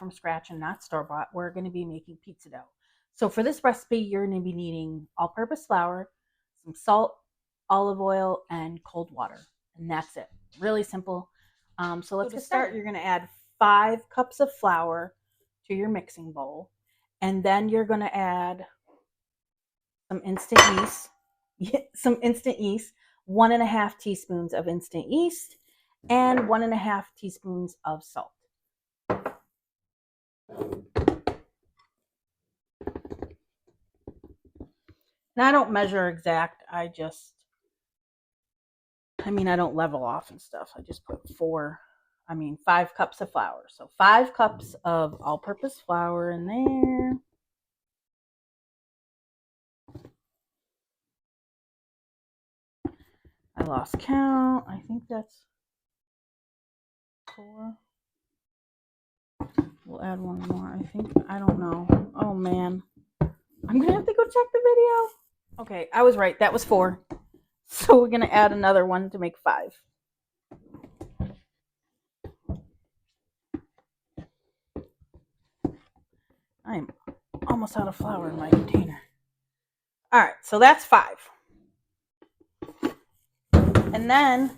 from scratch and not store-bought, we're going to be making pizza dough. So for this recipe, you're going to be needing all-purpose flour, some salt, olive oil, and cold water. And that's it. Really simple. So let's get started. You're going to add 5 cups of flour to your mixing bowl. And then you're going to add some instant yeast. 1.5 teaspoons of instant yeast, and 1.5 teaspoons of salt. And I don't measure exact. I don't level off and stuff. I just put 5 cups of flour. So 5 cups of all-purpose flour in there. I lost count. I think that's 4. We'll add one more. I don't know. Oh man. I'm going to have to go check the video. Okay, I was right. That was 4. So we're going to add another one to make 5. I'm almost out of flour in my container. All right, so that's 5. And then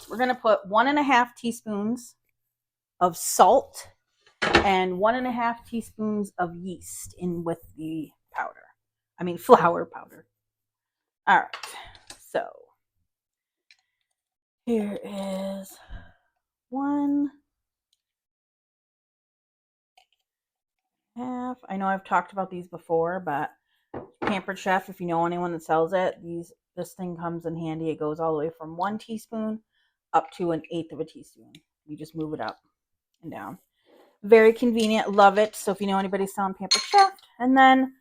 we're going to put 1.5 teaspoons of salt and 1.5 teaspoons of yeast in with the flour powder. All right, so here is 1.5. I know I've talked about these before, but Pampered Chef, if you know anyone that sells it, this thing comes in handy. It goes all the way from 1 teaspoon up to 1/8 of a teaspoon. You just move it up and down. Very convenient. Love it. So if you know anybody selling Pampered Chef, and then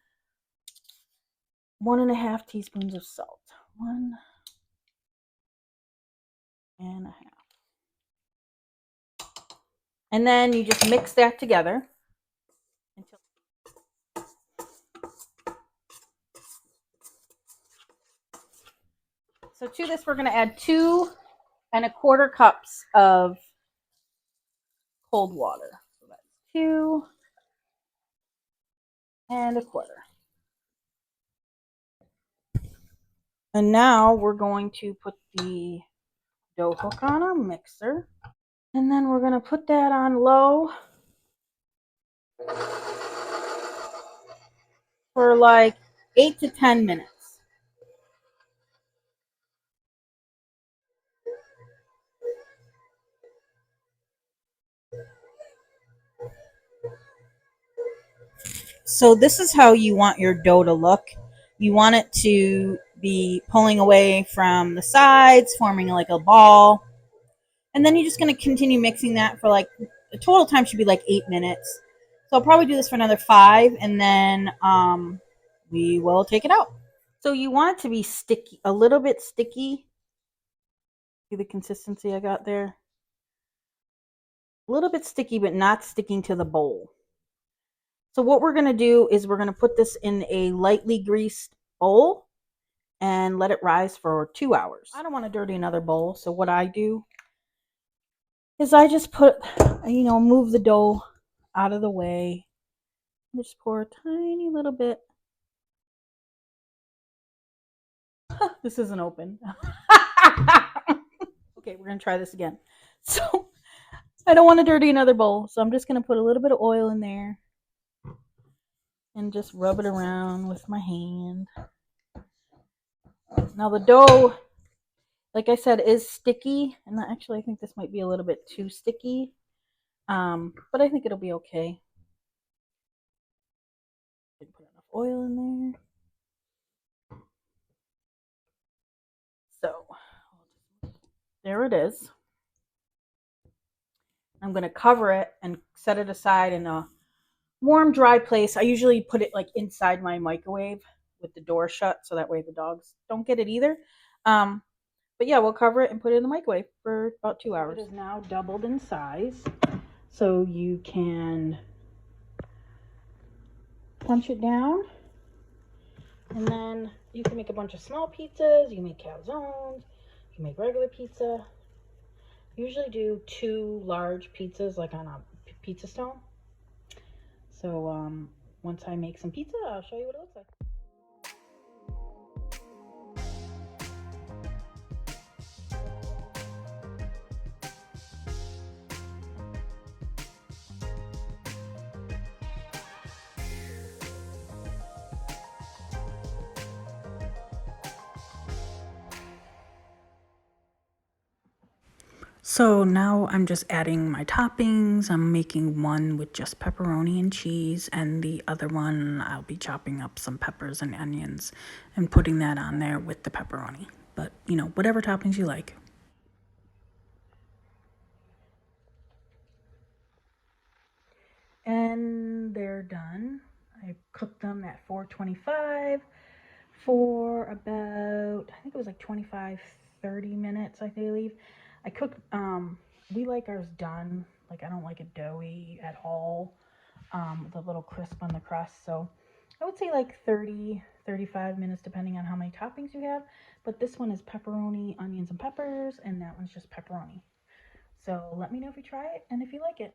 1.5 teaspoons of salt. 1.5. And then you just mix that together. So to this, we're going to add 2.25 cups of cold water. So that's 2.25. And now we're going to put the dough hook on our mixer. And then we're going to put that on low for like 8 to 10 minutes. So this is how you want your dough to look. You want it to be pulling away from the sides, forming like a ball. And then you're just going to continue mixing that for like, the total time should be like 8 minutes. So I'll probably do this for another 5, and then we will take it out. So you want it to be sticky, a little bit sticky. See the consistency I got there? A little bit sticky, but not sticking to the bowl. So what we're going to do is we're going to put this in a lightly greased bowl and let it rise for 2 hours. I don't want to dirty another bowl, so what I do is I just move the dough out of the way. Just pour a tiny little bit. This isn't open. Okay, we're going to try this again. So I don't want to dirty another bowl, so I'm just going to put a little bit of oil in there and just rub it around with my hand. Now the dough, like I said, is sticky, and actually I think this might be a little bit too sticky, but I think it'll be okay. Put enough oil in there. So there it is. I'm going to cover it and set it aside in a warm, dry place. I usually put it like inside my microwave with the door shut, so that way the dogs don't get it either. But yeah, we'll cover it and put it in the microwave for about 2 hours. It is now doubled in size, so you can punch it down, and then you can make a bunch of small pizzas. You can make calzones, you can make regular pizza. Usually do 2 large pizzas like on a pizza stone. So once I make some pizza, I'll show you what it looks like. So now I'm just adding my toppings. I'm making one with just pepperoni and cheese, and the other one I'll be chopping up some peppers and onions and putting that on there with the pepperoni. But, you know, whatever toppings you like. And they're done. I cooked them at 425 for about, I think it was like 25, 30 minutes, I believe. I cooked, we like ours done. Like, I don't like it doughy at all, with a little crisp on the crust. So I would say like 30, 35 minutes, depending on how many toppings you have. But this one is pepperoni, onions, and peppers, and that one's just pepperoni. So let me know if you try it and if you like it.